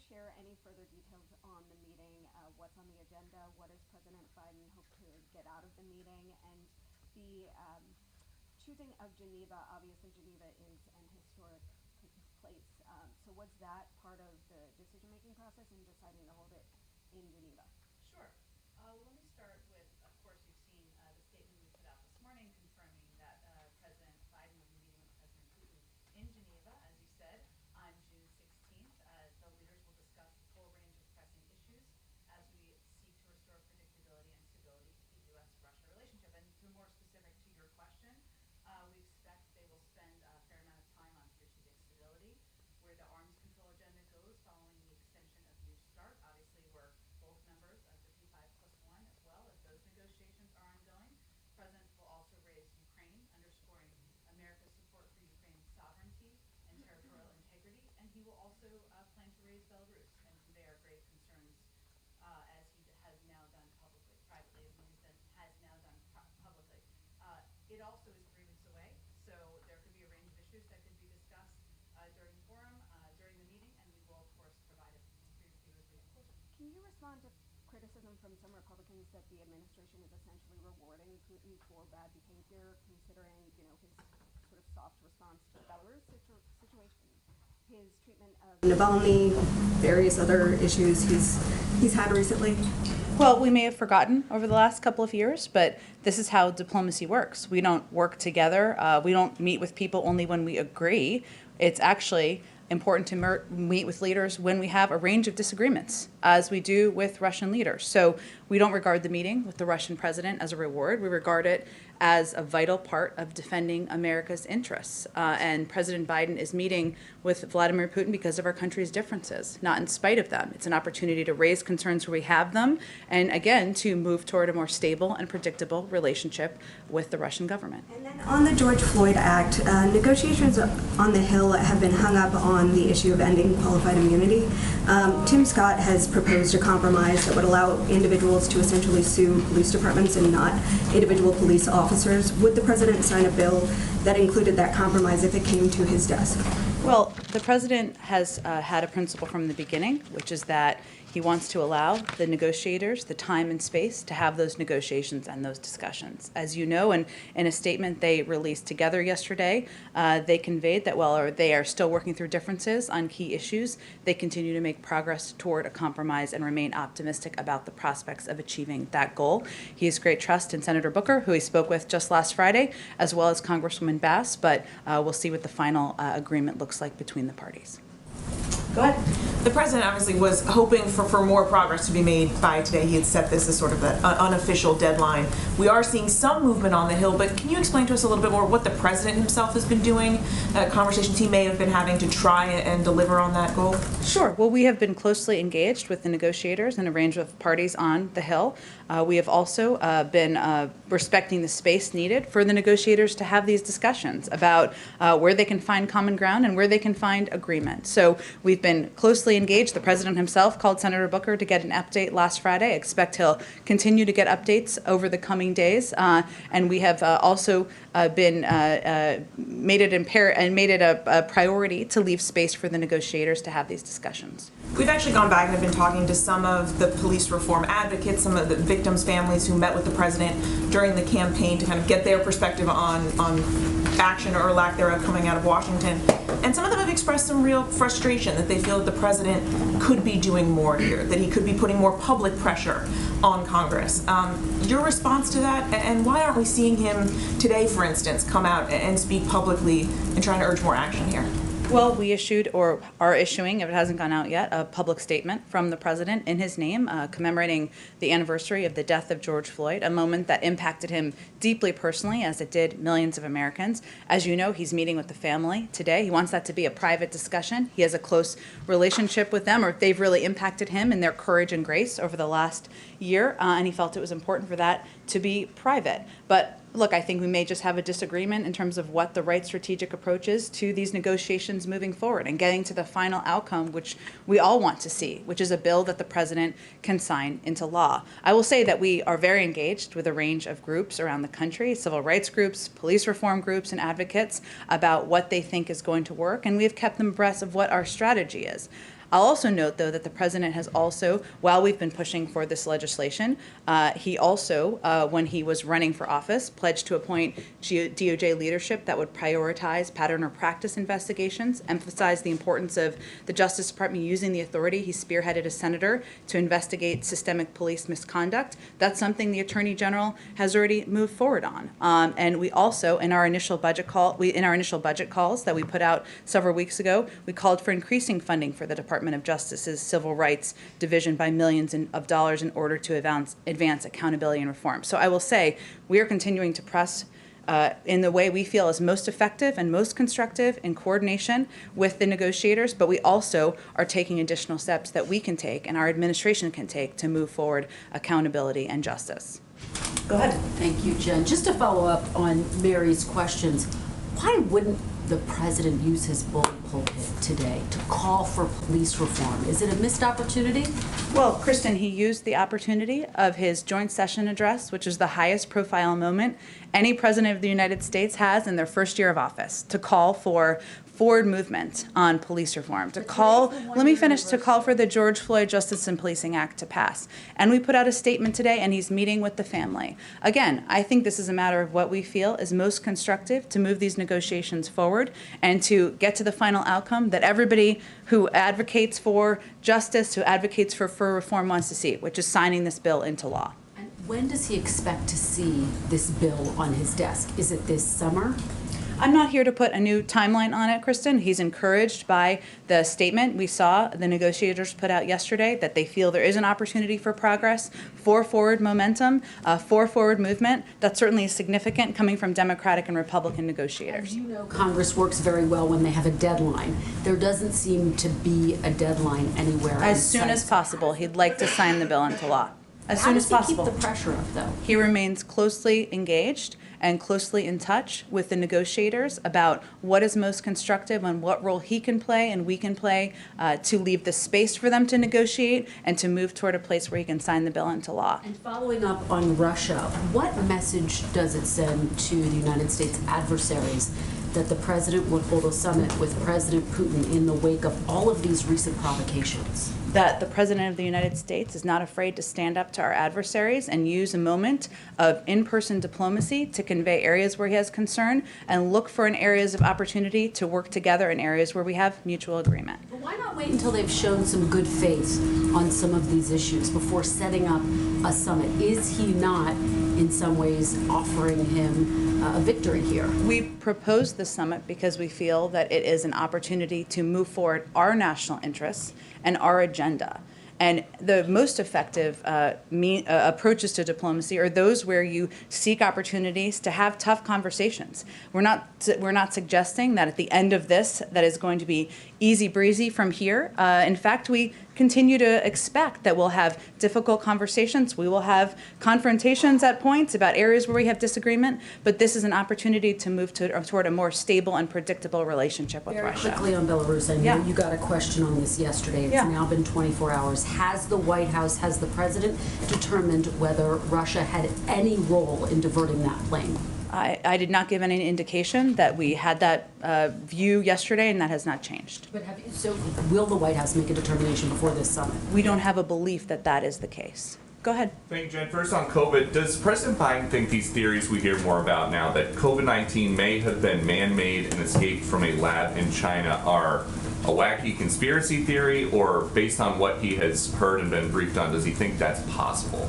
share any further details on the meeting, what's on the agenda, what does President Biden hope to get out of the meeting, and the choosing of Geneva. Obviously, Geneva is an historic place. So was that part of the decision-making process in deciding to hold it in Geneva? Sure. Let me start with, of course, you've seen the statement we put out this morning confirming that President Biden will be meeting with President Putin in Geneva, as you said, on June 16th. The leaders will discuss the full range of pressing issues as we seek to restore predictability and stability to the U.S.-Russia relationship. And to more specific to your question, we expect they will spend a fair amount of time on strategic stability, where the arms control agenda goes following the extension of New START. Obviously, we're both members of the P5+1 as well, as those negotiations are ongoing. The President will also raise Ukraine, underscoring America's support for Ukraine's sovereignty and territorial integrity. And he will also plan to raise Belarus and convey our grave concerns, as he has now done publicly, privately, as he has now done publicly. It also is 3 weeks away, so there could be a range of issues that could be discussed during the forum, during the meeting, and we will, of course, provide it for you as we get closer. Can you respond to criticism from some Republicans that the administration is essentially rewarding Putin for bad behavior, considering, his sort of soft response to the Belarus situation, his treatment of Navalny, various other issues he's had recently? Well, we may have forgotten over the last couple of years, but this is how diplomacy works. We don't work together. We don't meet with people only when we agree. It's actually important to meet with leaders when we have a range of disagreements, as we do with Russian leaders. So we don't regard the meeting with the Russian president as a reward. We regard it as a vital part of defending America's interests. And President Biden is meeting with Vladimir Putin because of our country's differences, not in spite of them. It's an opportunity to raise concerns where we have them, and again, to move toward a more stable and predictable relationship with the Russian government. And then on the George Floyd Act, negotiations on the Hill have been hung up on the issue of ending qualified immunity. Tim Scott has proposed a compromise that would allow individuals to essentially sue police departments and not individual police officers. Would the president sign a bill that included that compromise if it came to his desk? Well, the president has had a principle from the beginning, which is that he wants to allow the negotiators the time and space to have those negotiations and those discussions. As you know, and in a statement they released together yesterday, they conveyed that while they are still working through differences on key issues, they continue to make progress toward a compromise and remain optimistic about the prospects of achieving that goal. He has great trust in Senator Booker, who he spoke with just last Friday, as well as Congresswoman Bass, but we'll see what the final agreement looks like between the parties. Go ahead. The president obviously was hoping for more progress to be made by today. He had set this as sort of an unofficial deadline. We are seeing some movement on the Hill, but can you explain to us a little bit more what the president himself has been doing, conversations he may have been having to try and deliver on that goal? Sure. Well, we have been closely engaged with the negotiators and a range of parties on the Hill. We have also been respecting the space needed for the negotiators to have these discussions about where they can find common ground and where they can find agreement. So we've been closely engaged. The president himself called Senator Booker to get an update last Friday. I expect he'll continue to get updates over the coming days. And we have also been made it a priority to leave space for the negotiators to have these discussions. We've actually gone back and have been talking to some of the police reform advocates, some of the victims' families who met with the president during the campaign to kind of get their perspective on action or lack thereof coming out of Washington. And some of them have expressed some real frustration that they feel that the president could be doing more here, that he could be putting more public pressure on Congress. Your response to that, and why aren't we seeing him today, for instance, come out and speak publicly and trying to urge more action here? Well, we issued, or are issuing, if it hasn't gone out yet, a public statement from the president in his name commemorating the anniversary of the death of George Floyd, a moment that impacted him deeply personally, as it did millions of Americans. As you know, he's meeting with the family today. He wants that to be a private discussion. He has a close relationship with them, or they've really impacted him in their courage and grace over the last year, and he felt it was important for that to be private. But look, I think we may just have a disagreement in terms of what the right strategic approach is to these negotiations moving forward and getting to the final outcome, which we all want to see, which is a bill that the president can sign into law. I will say that we are very engaged with a range of groups around the country, civil rights groups, police reform groups, and advocates about what they think is going to work, and we have kept them abreast of what our strategy is. I'll also note, though, that the president has also, while we've been pushing for this legislation, he also, when he was running for office, pledged to appoint DOJ leadership that would prioritize pattern or practice investigations, emphasize the importance of the Justice Department using the authority he spearheaded as senator to investigate systemic police misconduct. That's something the Attorney General has already moved forward on. And we also, in our initial budget calls that we put out several weeks ago, we called for increasing funding for the Department of Justice's Civil Rights Division by millions of dollars in order to advance accountability and reform. So I will say we are continuing to press in the way we feel is most effective and most constructive in coordination with the negotiators, but we also are taking additional steps that we can take and our administration can take to move forward accountability and justice. Go ahead. Thank you, Jen. Just to follow up on Mary's questions, why wouldn't the president use his bully pulpit today to call for police reform? Is it a missed opportunity? Well, Kristen, he used the opportunity of his joint session address, which is the highest profile moment any president of the United States has in their first year of office, to call for forward movement on police reform, to call for the George Floyd Justice and Policing Act to pass. And we put out a statement today, and he's meeting with the family. Again, I think this is a matter of what we feel is most constructive to move these negotiations forward and to get to the final outcome that everybody who advocates for justice, who advocates for reform wants to see, which is signing this bill into law. And when does he expect to see this bill on his desk? Is it this summer? I'm not here to put a new timeline on it, Kristen. He's encouraged by the statement we saw the negotiators put out yesterday, that they feel there is an opportunity for progress, for forward momentum, for forward movement. That's certainly significant coming from Democratic and Republican negotiators. As you know, Congress works very well when they have a deadline. There doesn't seem to be a deadline anywhere. As soon as possible, he'd like to sign the bill into law. As soon as possible. How does he keep the pressure up, though? He remains closely engaged and closely in touch with the negotiators about what is most constructive and what role he can play and we can play to leave the space for them to negotiate and to move toward a place where he can sign the bill into law. And following up on Russia, what message does it send to the United States adversaries that the president would hold a summit with President Putin in the wake of all of these recent provocations? That the President of the United States is not afraid to stand up to our adversaries and use a moment of in-person diplomacy to convey areas where he has concern and look for areas of opportunity to work together in areas where we have mutual agreement. But why not wait until they've shown some good faith on some of these issues before setting up a summit? Is he not, in some ways, offering him a victory here? We proposed the summit because we feel that it is an opportunity to move forward our national interests and our agenda. And the most effective approaches to diplomacy are those where you seek opportunities to have tough conversations. We're not suggesting that at the end of this that is going to be easy breezy from here. In fact, we continue to expect that we'll have difficult conversations. We will have confrontations at points about areas where we have disagreement, but this is an opportunity to move toward a more stable and predictable relationship with Russia. Very quickly on Belarus, I know you got a question on this yesterday. It's now been 24 hours. Has the White House, has the president determined whether Russia had any role in diverting that plane? I did not give any indication that we had that view yesterday, and that has not changed. But so will the White House make a determination before this summit? We don't have a belief that that is the case. Go ahead. Thank you, Jen. First on COVID, does President Biden think these theories we hear more about now, that COVID-19 may have been man-made and escaped from a lab in China, are a wacky conspiracy theory, or based on what he has heard and been briefed on, does he think that's possible?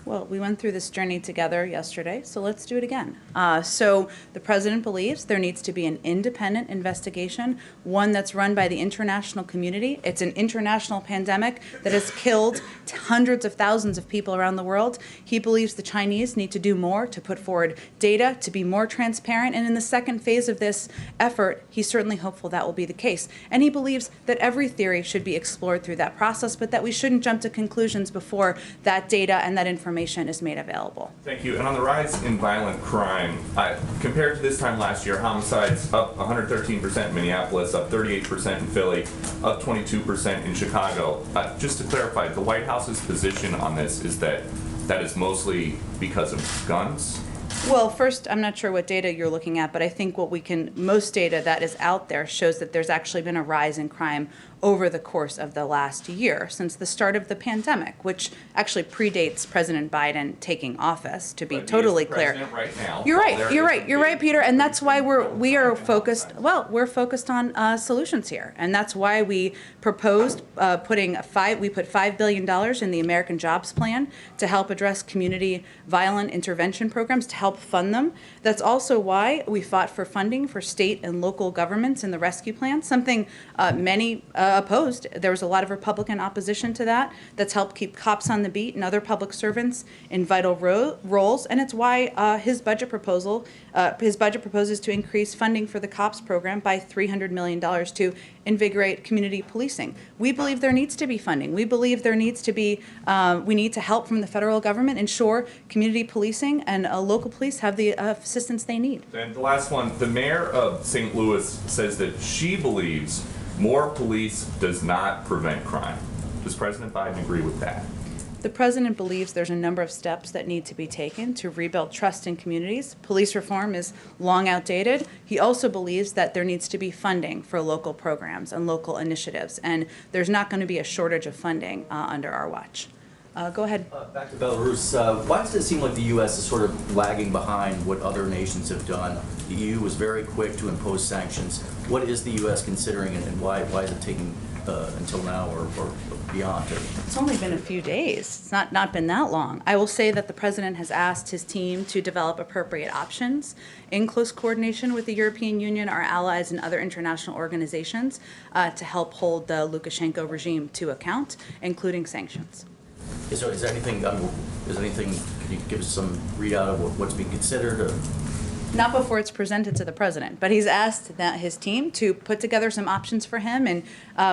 Well, we went through this journey together yesterday, so let's do it again. So the president believes there needs to be an independent investigation, one that's run by the international community. It's an international pandemic that has killed hundreds of thousands of people around the world. He believes the Chinese need to do more to put forward data, to be more transparent, and in the second phase of this effort, he's certainly hopeful that will be the case. And he believes that every theory should be explored through that process, but that we shouldn't jump to conclusions before that data and that information is made available. Thank you. And on the rise in violent crime, compared to this time last year, homicides up 113% in Minneapolis, up 38% in Philly, up 22% in Chicago. Just to clarify, the White House's position on this is that is mostly because of guns? Well, first, I'm not sure what data you're looking at, but I think most data that is out there shows that there's actually been a rise in crime over the course of the last year, since the start of the pandemic, which actually predates President Biden taking office, to be totally clear. Right now, You're right, Peter, and that's why we're focused on solutions here, and that's why we proposed put $5 billion in the American Jobs Plan to help address community violent intervention programs, to help fund them. That's also why we fought for funding for state and local governments in the rescue plan, something many opposed. There was a lot of Republican opposition to that. That's helped keep cops on the beat and other public servants in vital roles, and it's why his budget proposes to increase funding for the cops program by $300 million to invigorate community policing. We believe there needs to be funding. We believe there needs to be, we need to help from the federal government ensure community policing and local police have the assistance they need. And the last one, the mayor of St. Louis says that she believes more police does not prevent crime. Does President Biden agree with that? The president believes there's a number of steps that need to be taken to rebuild trust in communities. Police reform is long outdated. He also believes that there needs to be funding for local programs and local initiatives, and there's not going to be a shortage of funding under our watch. Go ahead. Back to Belarus. Why does it seem like the U.S. is sort of lagging behind what other nations have done? The EU was very quick to impose sanctions. What is the U.S. considering, and why is it taking until now or beyond? It's only been a few days. It's not been that long. I will say that the president has asked his team to develop appropriate options in close coordination with the European Union, our allies, and other international organizations to help hold the Lukashenko regime to account, including sanctions. Is there anything, can you give us some readout of what's being considered? Not before it's presented to the president, but he's asked his team to put together some options for him, and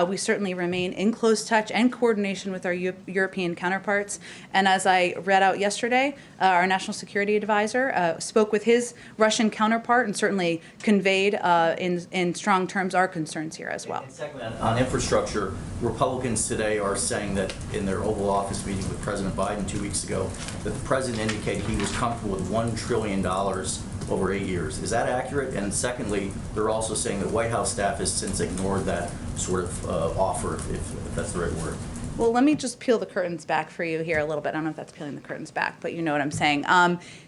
we certainly remain in close touch and coordination with our European counterparts. And as I read out yesterday, our national security advisor spoke with his Russian counterpart and certainly conveyed in strong terms our concerns here as well. And secondly, on infrastructure, Republicans today are saying that in their Oval Office meeting with President Biden 2 weeks ago, that the president indicated he was comfortable with $1 trillion over 8 years. Is that accurate? And secondly, they're also saying that White House staff has since ignored that sort of offer, if that's the right word. Well, let me just peel the curtains back for you here a little bit. I don't know if that's peeling the curtains back, but you know what I'm saying.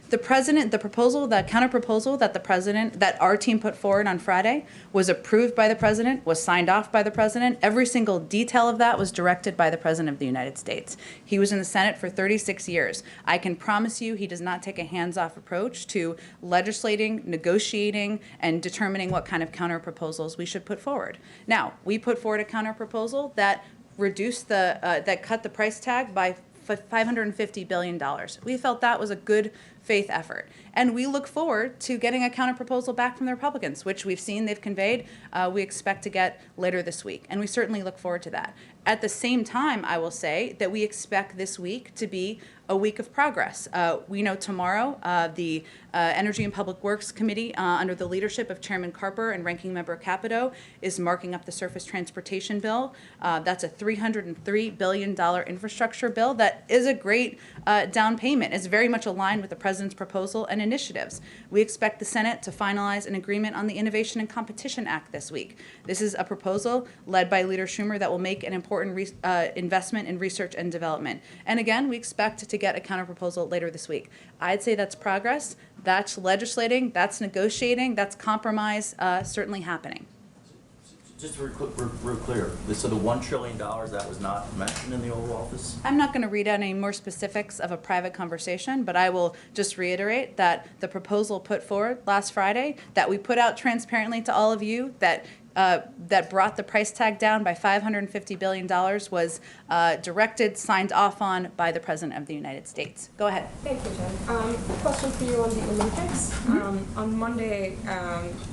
The counter proposal that our team put forward on Friday was approved by the president, was signed off by the president. Every single detail of that was directed by the president of the United States. He was in the Senate for 36 years. I can promise you he does not take a hands-off approach to legislating, negotiating, and determining what kind of counter proposals we should put forward. Now, we put forward a counter proposal that that cut the price tag by $550 billion. We felt that was a good faith effort. And we look forward to getting a counterproposal back from the Republicans, which we've seen they've conveyed we expect to get later this week. And we certainly look forward to that. At the same time, I will say that we expect this week to be a week of progress. We know tomorrow the Energy and Public Works Committee, under the leadership of Chairman Carper and Ranking Member Capito, is marking up the Surface Transportation Bill. That's a $303 billion infrastructure bill that is a great down payment. It's very much aligned with the president's proposal and initiatives. We expect the Senate to finalize an agreement on the Innovation and Competition Act this week. This is a proposal led by Leader Schumer that will make an important investment in research and development. And again, we expect to get a counterproposal later this week. I'd say that's progress, that's legislating, that's negotiating, that's compromise, certainly happening. Just real clear, so the $1 trillion that was not mentioned in the Oval Office? I'm not going to read out any more specifics of a private conversation, but I will just reiterate that the proposal put forward last Friday, that we put out transparently to all of you, that brought the price tag down by $550 billion was directed, signed off on by the President of the United States. Go ahead. Thank you, Jen. Question for you on the Olympics. On Monday,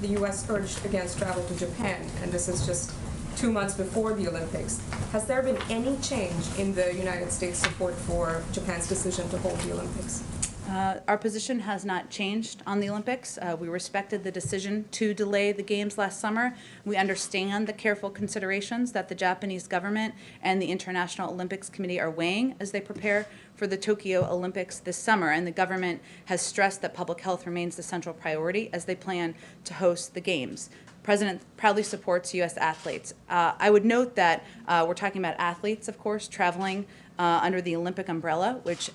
the U.S. urged against travel to Japan, and this is just 2 months before the Olympics. Has there been any change in the United States support for Japan's decision to hold the Olympics? Our position has not changed on the Olympics. We respected the decision to delay the Games last summer. We understand the careful considerations that the Japanese government and the International Olympics Committee are weighing as they prepare for the Tokyo Olympics this summer, and the government has stressed that public health remains the central priority as they plan to host the Games. The President proudly supports U.S. athletes. I would note that we're talking about athletes, of course, traveling under the Olympic umbrella, which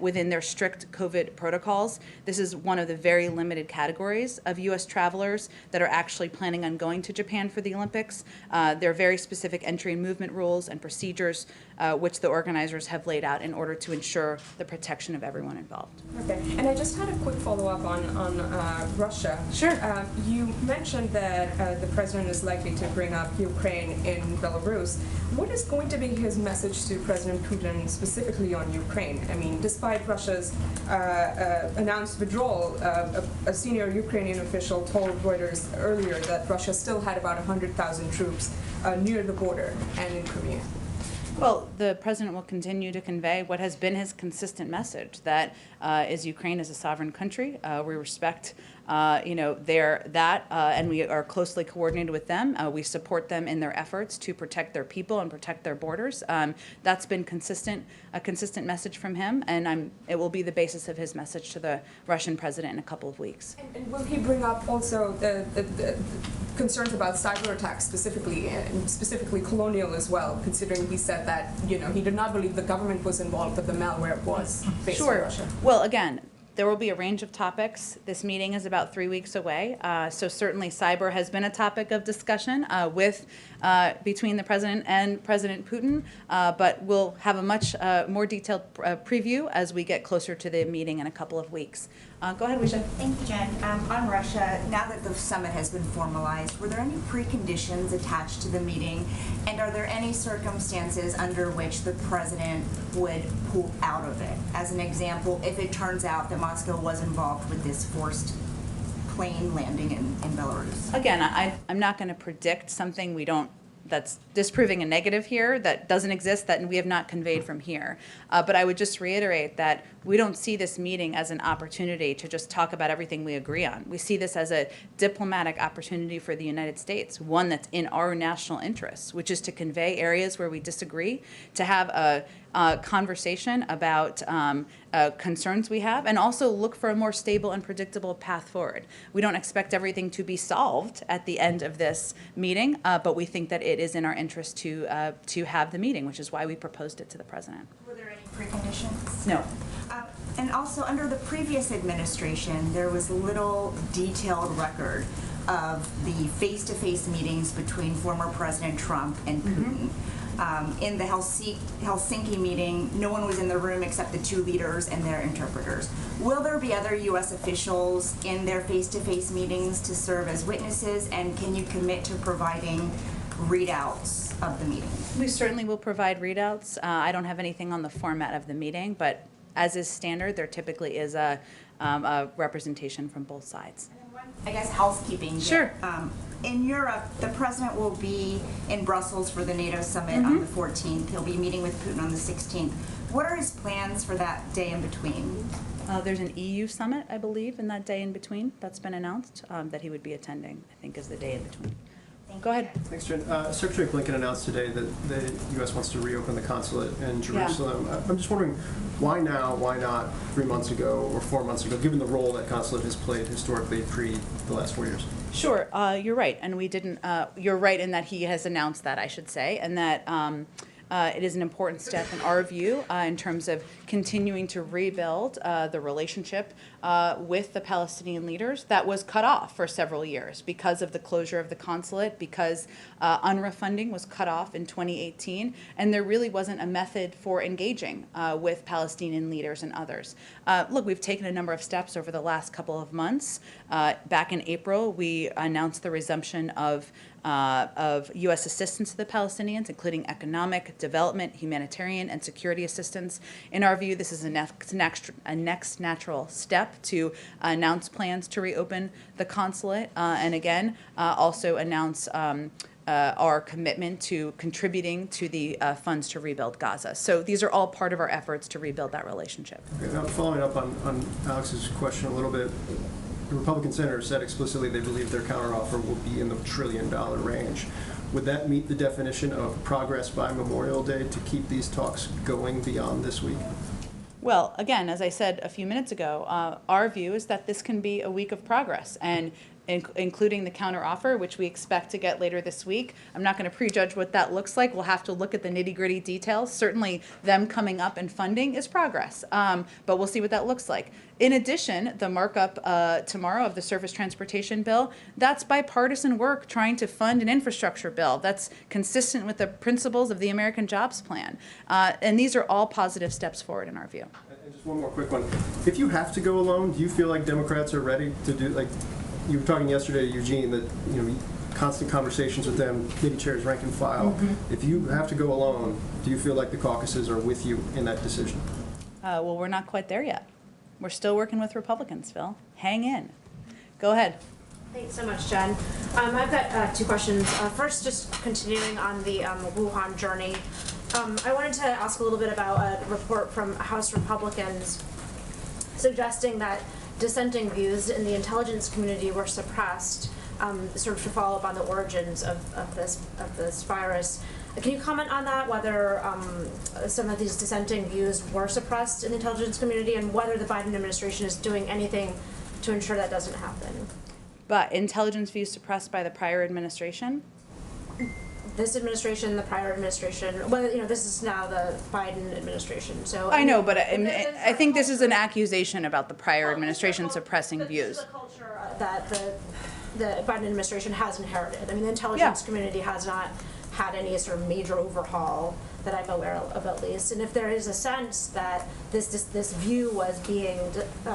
within their strict COVID protocols. This is one of the very limited categories of U.S. travelers that are actually planning on going to Japan for the Olympics. There are very specific entry and movement rules and procedures which the organizers have laid out in order to ensure the protection of everyone involved. Okay, and I just had a quick follow-up on Russia. Sure. You mentioned that the president is likely to bring up Ukraine in Belarus. What is going to be his message to President Putin specifically on Ukraine? I mean, despite Russia's announced withdrawal, a senior Ukrainian official told Reuters earlier that Russia still had about 100,000 troops near the border and in Crimea. Well, the president will continue to convey what has been his consistent message, that is Ukraine is a sovereign country. We respect, and we are closely coordinated with them. We support them in their efforts to protect their people and protect their borders. That's been a consistent message from him, and it will be the basis of his message to the Russian president in a couple of weeks. And will he bring up also the concerns about cyber attacks specifically, and specifically colonial as well, considering he said that, he did not believe the government was involved, but the malware was based on Russia? Well, again, there will be a range of topics. This meeting is about 3 weeks away, so certainly cyber has been a topic of discussion between the president and President Putin, but we'll have a much more detailed preview as we get closer to the meeting in a couple of weeks. Go ahead, Wisha. Thank you, Jen. On Russia, now that the summit has been formalized, were there any preconditions attached to the meeting, and are there any circumstances under which the president would pull out of it? As an example, if it turns out that Moscow was involved with this forced plane landing in Belarus. Again, I'm not going to predict something that's disproving a negative here that doesn't exist, that we have not conveyed from here. But I would just reiterate that we don't see this meeting as an opportunity to just talk about everything we agree on. We see this as a diplomatic opportunity for the United States, one that's in our national interests, which is to convey areas where we disagree, to have a conversation about concerns we have, and also look for a more stable and predictable path forward. We don't expect everything to be solved at the end of this meeting, but we think that it is in our interest to have the meeting, which is why we proposed it to the president. Were there any preconditions? No. And also, under the previous administration, there was little detailed record of the face-to-face meetings between former President Trump and Putin. In the Helsinki meeting, no one was in the room except the two leaders and their interpreters. Will there be other U.S. officials in their face-to-face meetings to serve as witnesses, and can you commit to providing readouts of the meeting? We certainly will provide readouts. I don't have anything on the format of the meeting, but as is standard, there typically is a representation from both sides. I guess housekeeping. Sure. In Europe, the president will be in Brussels for the NATO summit on the 14th. He'll be meeting with Putin on the 16th. What are his plans for that day in between? There's an EU summit, I believe, in that day in between. That's been announced that he would be attending, I think, is the day in between. Go ahead. Thanks, Jen. Secretary Blinken announced today that the U.S. wants to reopen the consulate in Jerusalem. Yeah. I'm just wondering, why now? Why not 3 months ago or 4 months ago, given the role that consulate has played historically pre the last 4 years? Sure, you're right, and we didn't. You're right in that he has announced that, I should say, and that it is an important step in our view in terms of continuing to rebuild the relationship with the Palestinian leaders that was cut off for several years because of the closure of the consulate, because UNRWA funding was cut off in 2018, and there really wasn't a method for engaging with Palestinian leaders and others. Look, we've taken a number of steps over the last couple of months. Back in April, we announced the resumption of U.S. assistance to the Palestinians, including economic, development, humanitarian, and security assistance. In our view, this is a next natural step to announce plans to reopen the consulate, and again, also announce our commitment to contributing to the funds to rebuild Gaza. So these are all part of our efforts to rebuild that relationship. Okay, now following up on Alex's question a little bit, the Republican senator said explicitly they believe their counteroffer will be in the $1 trillion range. Would that meet the definition of progress by Memorial Day to keep these talks going beyond this week? Well, again, as I said a few minutes ago, our view is that this can be a week of progress, and including the counteroffer, which we expect to get later this week. I'm not going to prejudge what that looks like. We'll have to look at the nitty-gritty details. Certainly, them coming up and funding is progress, but we'll see what that looks like. In addition, the markup tomorrow of the surface transportation bill, that's bipartisan work trying to fund an infrastructure bill that's consistent with the principles of the American Jobs Plan. And these are all positive steps forward in our view. And just one more quick one. If you have to go alone, do you feel like Democrats are ready to do, like, you were talking yesterday to Eugene that, you know, constant conversations with them, committee chairs, rank and file. Mm-hmm. If you have to go alone, do you feel like the caucuses are with you in that decision? Well, we're not quite there yet. We're still working with Republicans, Phil. Hang in. Go ahead. Thanks so much, Jen. I've got two questions. First, just continuing on the Wuhan journey. I wanted to ask a little bit about a report from House Republicans suggesting that dissenting views in the intelligence community were suppressed, sort of to follow up on the origins of this virus. Can you comment on that, whether some of these dissenting views were suppressed in the intelligence community, and whether the Biden administration is doing anything to ensure that doesn't happen? But intelligence views suppressed by the prior administration? This administration, the prior administration, well, you know, this is now the Biden administration. So I know, but I think this is an accusation about the prior administration suppressing views. This is the culture that the Biden administration has inherited. I mean, the intelligence community has not had any sort of major overhaul that I'm aware of, at least. And if there is a sense that this view was being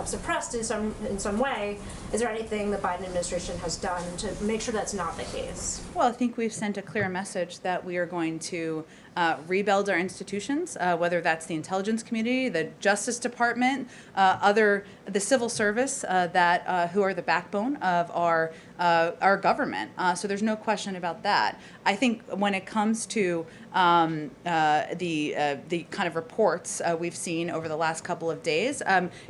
suppressed in some way, is there anything the Biden administration has done to make sure that's not the case? Well, I think we've sent a clear message that we are going to rebuild our institutions, whether that's the intelligence community, the Justice Department, the civil service that who are the backbone of our government. So there's no question about that. I think when it comes to the kind of reports we've seen over the last couple of days,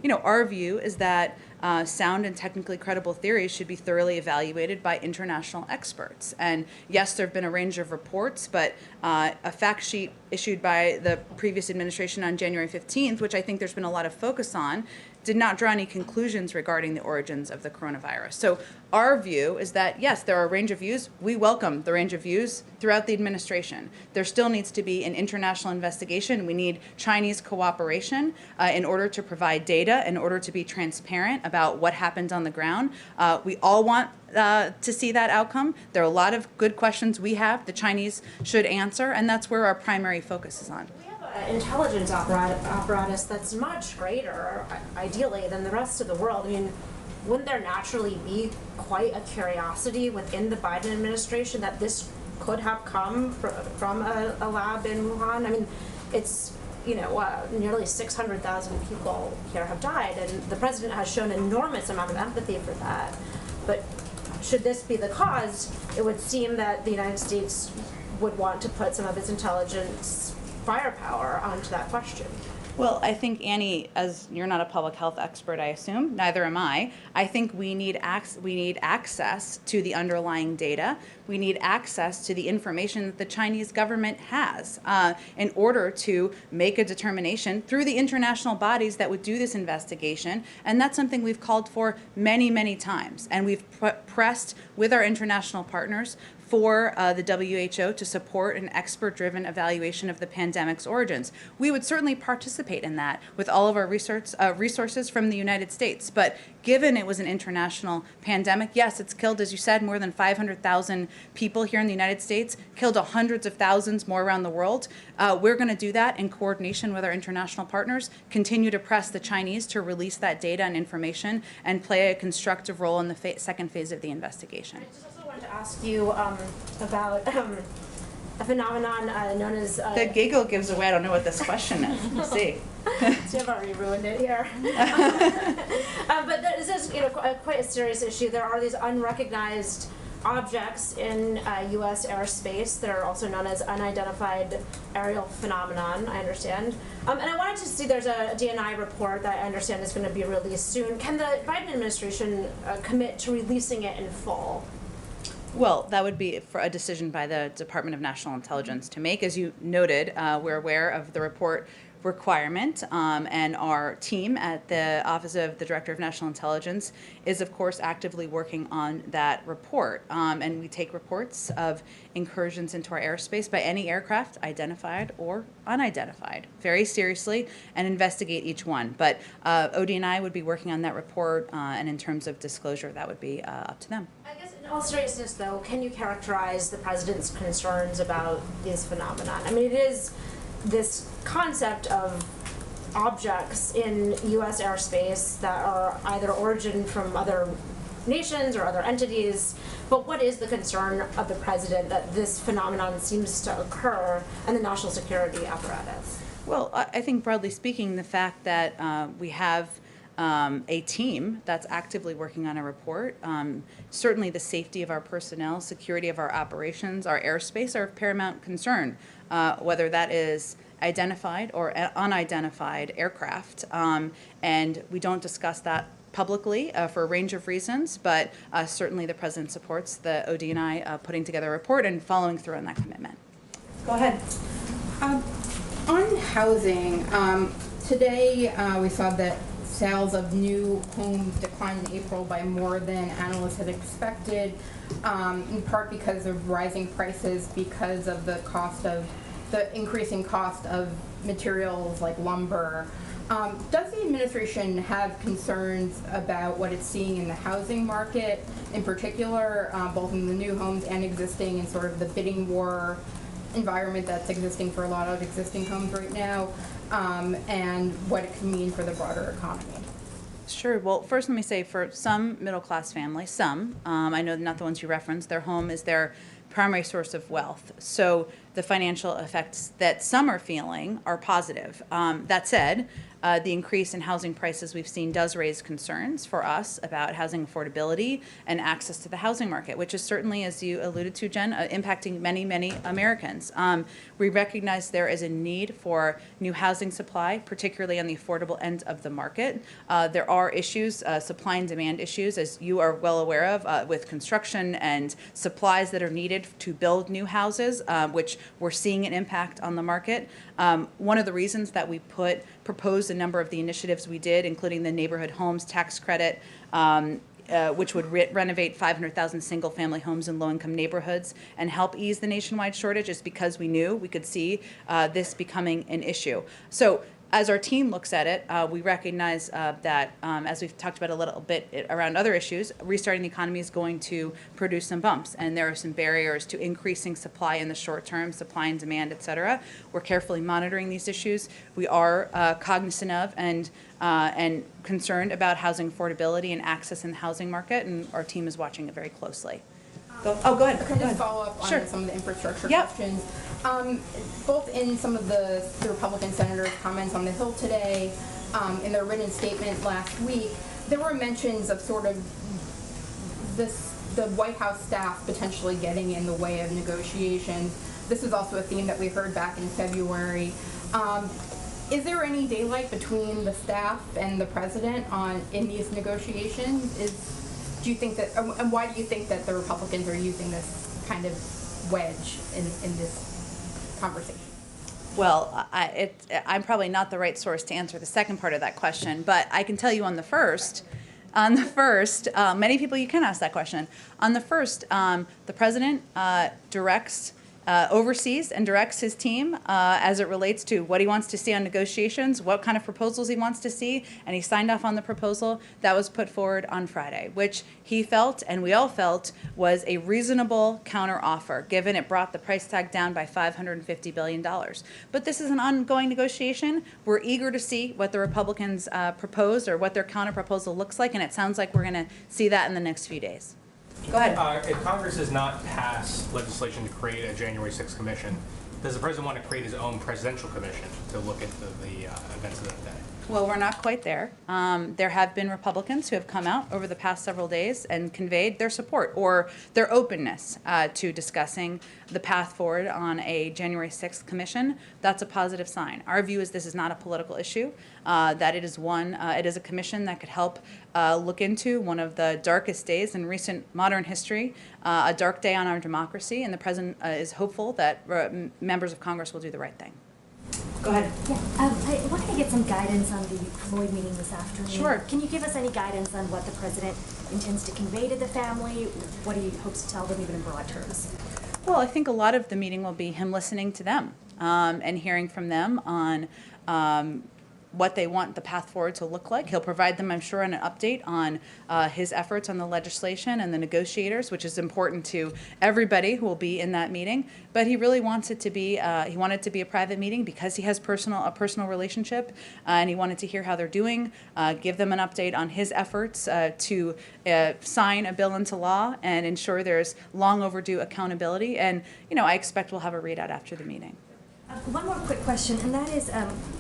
you know, our view is that sound and technically credible theories should be thoroughly evaluated by international experts. And yes, there have been a range of reports, but a fact sheet issued by the previous administration on January 15th, which I think there's been a lot of focus on, did not draw any conclusions regarding the origins of the coronavirus. So our view is that, yes, there are a range of views. We welcome the range of views throughout the administration. There still needs to be an international investigation. We need Chinese cooperation in order to provide data, in order to be transparent about what happens on the ground. We all want to see that outcome. There are a lot of good questions we have the Chinese should answer, and that's where our primary focus is on. Intelligence apparatus that's much greater, ideally, than the rest of the world. I mean, wouldn't there naturally be quite a curiosity within the Biden administration that this could have come from a lab in Wuhan? I mean, it's, you know, nearly 600,000 people here have died, and the president has shown an enormous amount of empathy for that. But should this be the cause, it would seem that the United States would want to put some of its intelligence firepower onto that question. Well, I think, Annie, as you're not a public health expert, I assume, neither am I think we need access to the underlying data. We need access to the information that the Chinese government has in order to make a determination through the international bodies that would do this investigation. And that's something we've called for many, many times. And we've pressed with our international partners for the WHO to support an expert-driven evaluation of the pandemic's origins. We would certainly participate in that with all of our resources from the United States. But given it was an international pandemic, yes, it's killed, as you said, more than 500,000 people here in the United States, killed hundreds of thousands more around the world. We're going to do that in coordination with our international partners, continue to press the Chinese to release that data and information, and play a constructive role in the second phase of the investigation. I wanted to ask you about a phenomenon known as... the giggle gives away, I don't know what this question is. We'll see. So I've already ruined it here. But this is, you know, quite a serious issue. There are these unrecognized objects in U.S. airspace that are also known as unidentified aerial phenomenon, I understand. And I wanted to see, there's a DNI report that I understand is going to be released soon. Can the Biden administration commit to releasing it in full? Well, that would be for a decision by the Department of National Intelligence to make. As you noted, we're aware of the report requirement, and our team at the Office of the Director of National Intelligence is, of course, actively working on that report. And we take reports of incursions into our airspace by any aircraft, identified or unidentified, very seriously and investigate each one. But ODNI would be working on that report, and in terms of disclosure, that would be up to them. I guess in all seriousness, though, can you characterize the president's concerns about these phenomena? I mean, it is this concept of objects in U.S. airspace that are either origin from other nations or other entities, but what is the concern of the president that this phenomenon seems to occur in the national security apparatus? Well, I think broadly speaking, the fact that we have a team that's actively working on a report, certainly the safety of our personnel, security of our operations, our airspace are of paramount concern, whether that is identified or unidentified aircraft. And we don't discuss that publicly for a range of reasons, but certainly the president supports the ODNI putting together a report and following through on that commitment. Go ahead. On housing, today we saw that sales of new homes declined in April by more than analysts had expected, in part because of rising prices, because of the increasing cost of materials like lumber. Does the administration have concerns about what it's seeing in the housing market, in particular, both in the new homes and existing, and sort of the bidding war environment that's existing for a lot of existing homes right now, and what it can mean for the broader economy? Sure. Well, first let me say for some middle-class families, I know not the ones you referenced, their home is their primary source of wealth. So the financial effects that some are feeling are positive. That said, the increase in housing prices we've seen does raise concerns for us about housing affordability and access to the housing market, which is certainly, as you alluded to, Jen, impacting many, many Americans. We recognize there is a need for new housing supply, particularly on the affordable end of the market. There are issues, supply and demand issues, as you are well aware of, with construction and supplies that are needed to build new houses, which we're seeing an impact on the market. One of the reasons that we proposed a number of the initiatives we did, including the neighborhood homes tax credit, which would renovate 500,000 single-family homes in low-income neighborhoods and help ease the nationwide shortage, is because we knew we could see this becoming an issue. So as our team looks at it, we recognize that, as we've talked about a little bit around other issues, restarting the economy is going to produce some bumps, and there are some barriers to increasing supply in the short term, supply and demand, et cetera. We're carefully monitoring these issues. We are cognizant of and concerned about housing affordability and access in the housing market, and our team is watching it very closely. Go ahead. Can I just follow up on some of the infrastructure questions? Both in some of the Republican senators' comments on the Hill today, in their written statement last week, there were mentions of sort of the White House staff potentially getting in the way of negotiations. This is also a theme that we heard back in February. Is there any daylight between the staff and the president in these negotiations? Do you think that, and why do you think that the Republicans are using this kind of wedge in this conversation? Well, I'm probably not the right source to answer the second part of that question, but I can tell you on the first, many people you can ask that question. On the first, the president oversees and directs his team as it relates to what he wants to see on negotiations, what kind of proposals he wants to see, and he signed off on the proposal that was put forward on Friday, which he felt, and we all felt, was a reasonable counteroffer, given it brought the price tag down by $550 billion. But this is an ongoing negotiation. We're eager to see what the Republicans propose or what their counterproposal looks like, and it sounds like we're going to see that in the next few days. Go ahead. If Congress does not pass legislation to create a January 6th commission, does the president want to create his own presidential commission to look into the events of that day? Well, we're not quite there. There have been Republicans who have come out over the past several days and conveyed their support or their openness to discussing the path forward on a January 6th commission. That's a positive sign. Our view is this is not a political issue, that it is a commission that could help look into one of the darkest days in recent modern history, a dark day on our democracy, and the President is hopeful that members of Congress will do the right thing. Go ahead. Yeah, I wanted to get some guidance on the Floyd meeting this afternoon. Sure. Can you give us any guidance on what the President intends to convey to the family? What he hopes to tell them, even in broad terms? Well, I think a lot of the meeting will be him listening to them and hearing from them on what they want the path forward to look like. He'll provide them, I'm sure, an update on his efforts on the legislation and the negotiators, which is important to everybody who will be in that meeting. But he really wants it to be, he wanted it to be a private meeting because he has a personal relationship, and he wanted to hear how they're doing, give them an update on his efforts to sign a bill into law and ensure there's long overdue accountability. And, you know, I expect we'll have a readout after the meeting. One more quick question, and that is,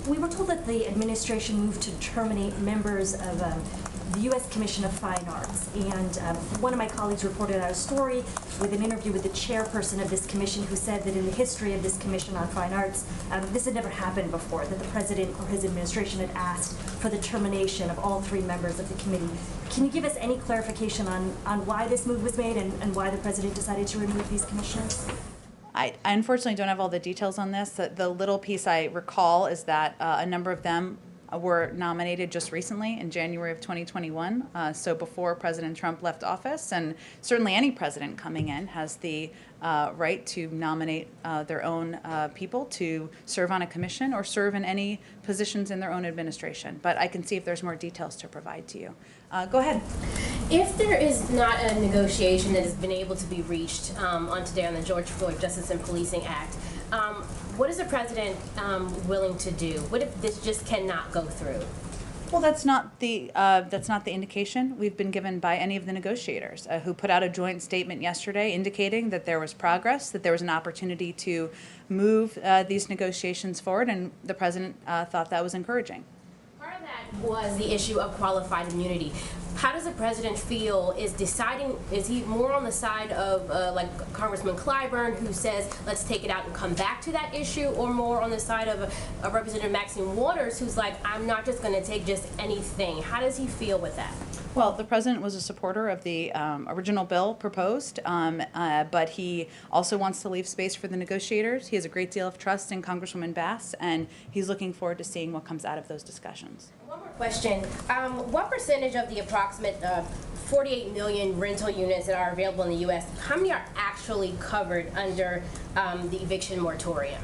we were told that the administration moved to terminate members of the U.S. Commission of Fine Arts, and one of my colleagues reported out a story with an interview with the chairperson of this commission who said that in the history of this Commission on Fine Arts, this had never happened before, that the President or his administration had asked for the termination of all 3 members of the committee. Can you give us any clarification on why this move was made and why the President decided to remove these commissioners? I unfortunately don't have all the details on this. The little piece I recall is that a number of them were nominated just recently in January of 2021, so before President Trump left office. And certainly any president coming in has the right to nominate their own people to serve on a commission or serve in any positions in their own administration. But I can see if there's more details to provide to you. Go ahead. If there is not a negotiation that has been able to be reached on today on the George Floyd Justice and Policing Act, what is the president willing to do? What if this just cannot go through? Well, that's not the indication we've been given by any of the negotiators who put out a joint statement yesterday indicating that there was progress, that there was an opportunity to move these negotiations forward, and the president thought that was encouraging. Part of that was the issue of qualified immunity. How does the president feel is deciding, is he more on the side of like Congressman Clyburn, who says let's take it out and come back to that issue, or more on the side of Representative Maxine Waters, who's like, I'm not just going to take just anything? How does he feel with that? Well, the president was a supporter of the original bill proposed, but he also wants to leave space for the negotiators. He has a great deal of trust in Congresswoman Bass, and he's looking forward to seeing what comes out of those discussions. One more question. What percentage of the approximate 48 million rental units that are available in the U.S., how many are actually covered under the eviction moratorium?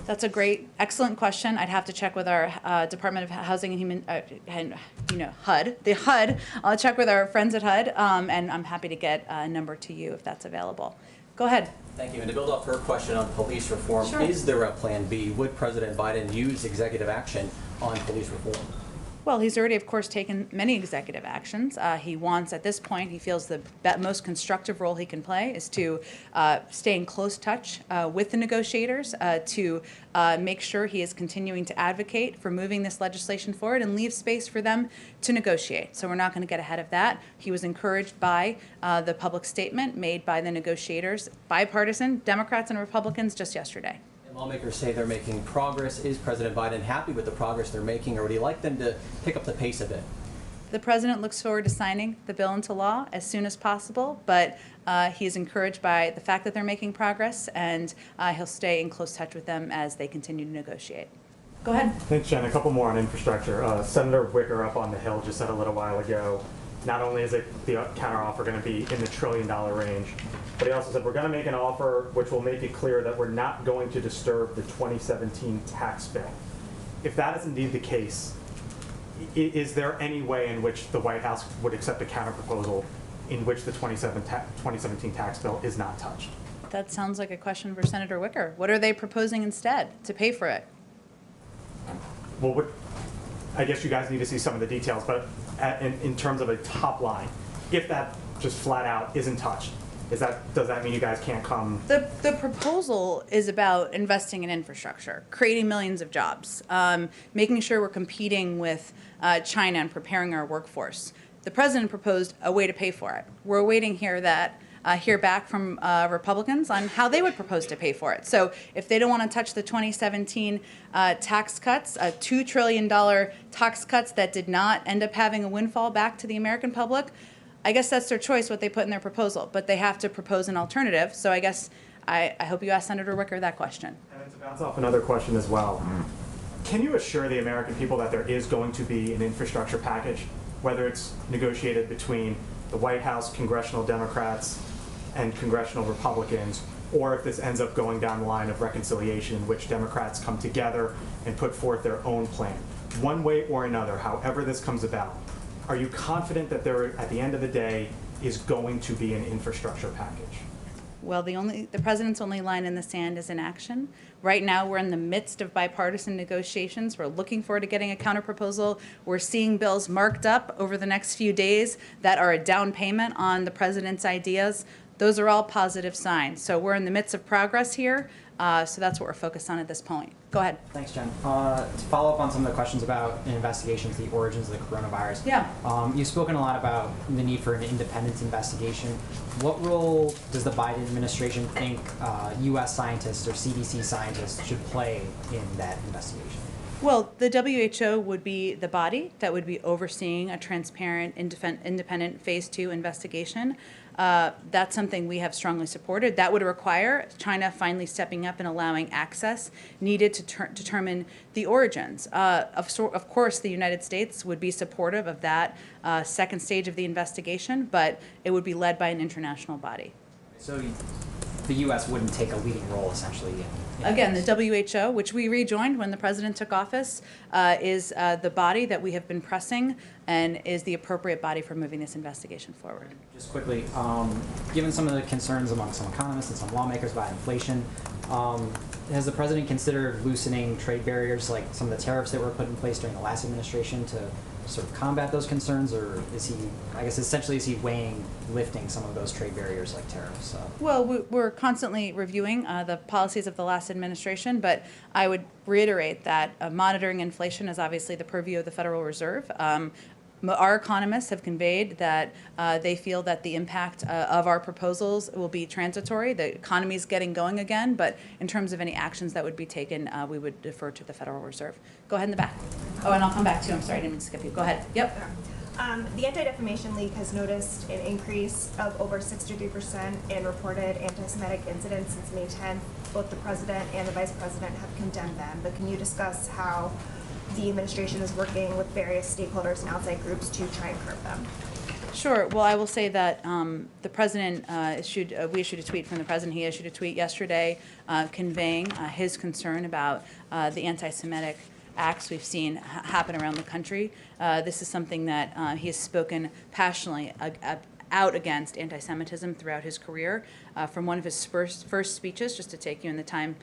That's a great, excellent question. I'd have to check with our Department of Housing and Human, HUD, the HUD. I'll check with our friends at HUD, and I'm happy to get a number to you if that's available. Go ahead. Thank you. And to build off her question on police reform, Sure. Is there a plan B? Would President Biden use executive action on police reform? Well, he's already, of course, taken many executive actions. He wants, at this point, he feels the most constructive role he can play is to stay in close touch with the negotiators, to make sure he is continuing to advocate for moving this legislation forward and leave space for them to negotiate. So we're not going to get ahead of that. He was encouraged by the public statement made by the negotiators, bipartisan, Democrats and Republicans, just yesterday. Lawmakers say they're making progress. Is President Biden happy with the progress they're making, or would he like them to pick up the pace a bit? The president looks forward to signing the bill into law as soon as possible, but he is encouraged by the fact that they're making progress, and he'll stay in close touch with them as they continue to negotiate. Go ahead. Thanks, Jen. A couple more on infrastructure. Senator Wicker up on the Hill just said a little while ago, not only is it the counteroffer going to be in the $1 trillion range, but he also said we're going to make an offer which will make it clear that we're not going to disturb the 2017 tax bill. If that is indeed the case, is there any way in which the White House would accept a counterproposal in which the 2017 tax bill is not touched? That sounds like a question for Senator Wicker. What are they proposing instead to pay for it? Well, I guess you guys need to see some of the details, but in terms of a top line, if that just flat out isn't touched, does that mean you guys can't come? The proposal is about investing in infrastructure, creating millions of jobs, making sure we're competing with China and preparing our workforce. The president proposed a way to pay for it. We're waiting hear back from Republicans on how they would propose to pay for it. So if they don't want to touch the 2017 tax cuts, $2 trillion tax cuts that did not end up having a windfall back to the American public, I guess that's their choice what they put in their proposal, but they have to propose an alternative. So I guess I hope you ask Senator Wicker that question. And then to bounce off another question as well, can you assure the American people that there is going to be an infrastructure package, whether it's negotiated between the White House, congressional Democrats, and congressional Republicans, or if this ends up going down the line of reconciliation in which Democrats come together and put forth their own plan? One way or another, however this comes about, are you confident that there, at the end of the day, is going to be an infrastructure package? Well, the president's only line in the sand is inaction. Right now, we're in the midst of bipartisan negotiations. We're looking forward to getting a counterproposal. We're seeing bills marked up over the next few days that are a down payment on the president's ideas. Those are all positive signs. So we're in the midst of progress here. So that's what we're focused on at this point. Go ahead. Thanks, Jen. To follow up on some of the questions about an investigation into the origins of the coronavirus. Yeah. You've spoken a lot about the need for an independent investigation. What role does the Biden administration think U.S. scientists or CDC scientists should play in that investigation? Well, the WHO would be the body that would be overseeing a transparent, independent phase 2 investigation. That's something we have strongly supported. That would require China finally stepping up and allowing access needed to determine the origins. Of course, the United States would be supportive of that second stage of the investigation, but it would be led by an international body. So the U.S. wouldn't take a leading role, essentially, in Again, the WHO, which we rejoined when the president took office, is the body that we have been pressing and is the appropriate body for moving this investigation forward. Just quickly, given some of the concerns among some economists and some lawmakers about inflation, has the president considered loosening trade barriers like some of the tariffs that were put in place during the last administration to sort of combat those concerns, or is he, I guess essentially, is he weighing lifting some of those trade barriers like tariffs? Well, we're constantly reviewing the policies of the last administration, but I would reiterate that monitoring inflation is obviously the purview of the Federal Reserve. Our economists have conveyed that they feel that the impact of our proposals will be transitory. The economy is getting going again, but in terms of any actions that would be taken, we would defer to the Federal Reserve. Go ahead in the back. Oh, and I'll come back to you. I'm sorry, I didn't mean to skip you. Go ahead. Yep. The Anti-Defamation League has noticed an increase of over 63% in reported anti-Semitic incidents since May 10th. Both the president and the vice president have condemned them, but can you discuss how the administration is working with various stakeholders and outside groups to try and curb them? Sure. Well, I will say that the president we issued a tweet from the president. He issued a tweet yesterday conveying his concern about the anti-Semitic acts we've seen happen around the country. This is something that he has spoken passionately out against anti-Semitism throughout his career. From one of his first speeches, just to take you in the time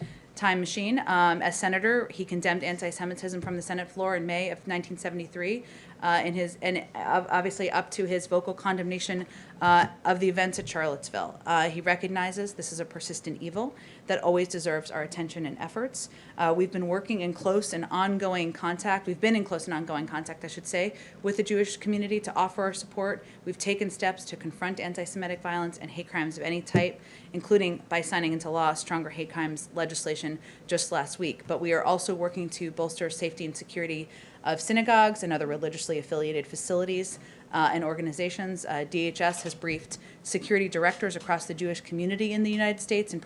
machine, as senator, he condemned anti-Semitism from the Senate floor in May of 1973, and obviously up to his vocal condemnation of the events at Charlottesville. He recognizes this is a persistent evil that always deserves our attention and efforts. We've been working in close and ongoing contact. We've been in close and ongoing contact, I should say, with the Jewish community to offer our support. We've taken steps to confront anti-Semitic violence and hate crimes of any type, including by signing into law stronger hate crimes legislation just last week. But we are also working to bolster safety and security of synagogues and other religiously affiliated facilities and organizations. DHS has briefed security directors across the Jewish community in the United States and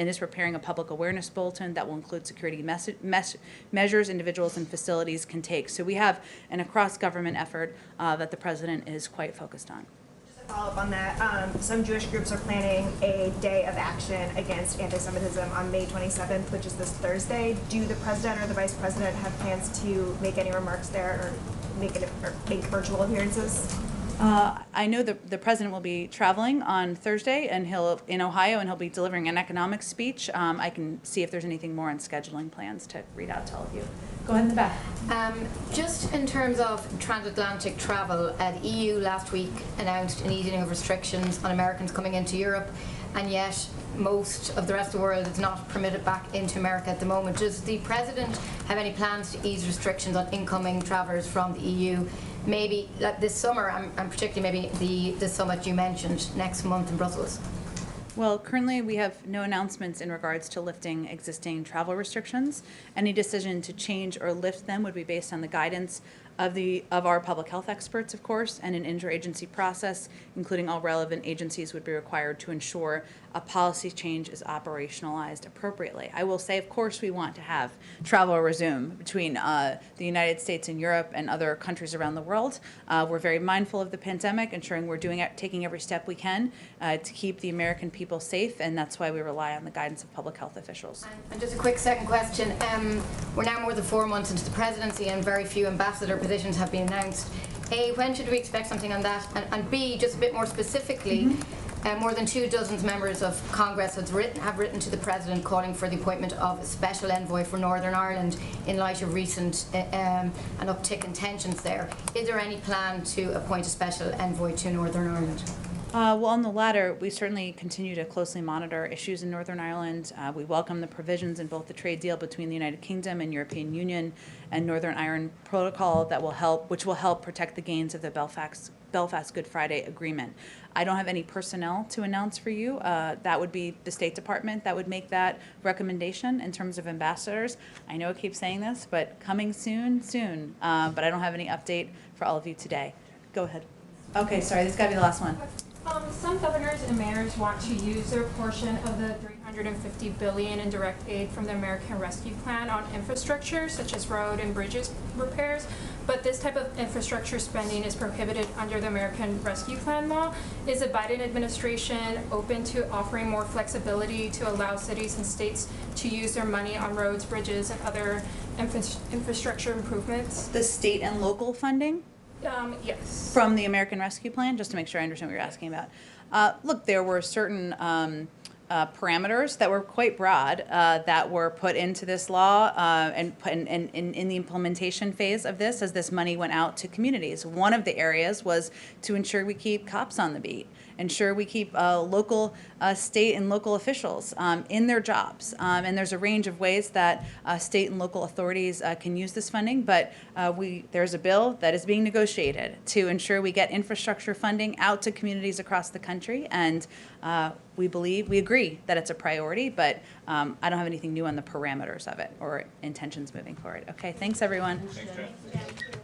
is preparing a public awareness bulletin that will include security measures individuals and facilities can take. So we have an across-government effort that the president is quite focused on. Follow up on that, some Jewish groups are planning a day of action against anti-Semitism on May 27th, which is this Thursday. Do the president or the vice president have plans to make any remarks there or make virtual appearances? I know the president will be traveling on Thursday, and in Ohio, and he'll be delivering an economic speech. I can see if there's anything more on scheduling plans to read out to all of you. Go ahead in the back. Just in terms of transatlantic travel, the EU last week announced an easing of restrictions on Americans coming into Europe, and yet most of the rest of the world is not permitted back into America at the moment. Does the President have any plans to ease restrictions on incoming travellers from the EU? Maybe this summer, and particularly maybe the summit you mentioned next month in Brussels? Well, currently we have no announcements in regards to lifting existing travel restrictions. Any decision to change or lift them would be based on the guidance of our public health experts, of course, and an interagency process, including all relevant agencies, would be required to ensure a policy change is operationalized appropriately. I will say, of course, we want to have travel resume between the United States and Europe and other countries around the world. We're very mindful of the pandemic, ensuring we're taking every step we can to keep the American people safe, and that's why we rely on the guidance of public health officials. And just a quick second question. We're now more than 4 months into the presidency and very few ambassador positions have been announced. A, when should we expect something on that? And B, just a bit more specifically, more than 24 members of Congress have written to the President calling for the appointment of a special envoy for Northern Ireland in light of recent an uptick in tensions there. Is there any plan to appoint a special envoy to Northern Ireland? Well, on the latter, we certainly continue to closely monitor issues in Northern Ireland. We welcome the provisions in both the trade deal between the United Kingdom and European Union and Northern Ireland Protocol which will help protect the gains of the Belfast Good Friday Agreement. I don't have any personnel to announce for you. That would be the State Department that would make that recommendation in terms of ambassadors. I know I keep saying this, but coming soon. But I don't have any update for all of you today. Go ahead. Okay, sorry, this has got to be the last one. Some governors and mayors want to use their portion of the $350 billion in direct aid from the American Rescue Plan on infrastructure, such as road and bridges repairs, but this type of infrastructure spending is prohibited under the American Rescue Plan law. Is the Biden administration open to offering more flexibility to allow cities and states to use their money on roads, bridges, and other infrastructure improvements? The state and local funding? Yes. From the American Rescue Plan, just to make sure I understand what you're asking about. Look, there were certain parameters that were quite broad that were put into this law and in the implementation phase of this as this money went out to communities. One of the areas was to ensure we keep cops on the beat, ensure we keep local, state and local officials in their jobs. And there's a range of ways that state and local authorities can use this funding, but there's a bill that is being negotiated to ensure we get infrastructure funding out to communities across the country. And we agree that it's a priority, but I don't have anything new on the parameters of it or intentions moving forward. Okay, thanks everyone. Thanks, Jen.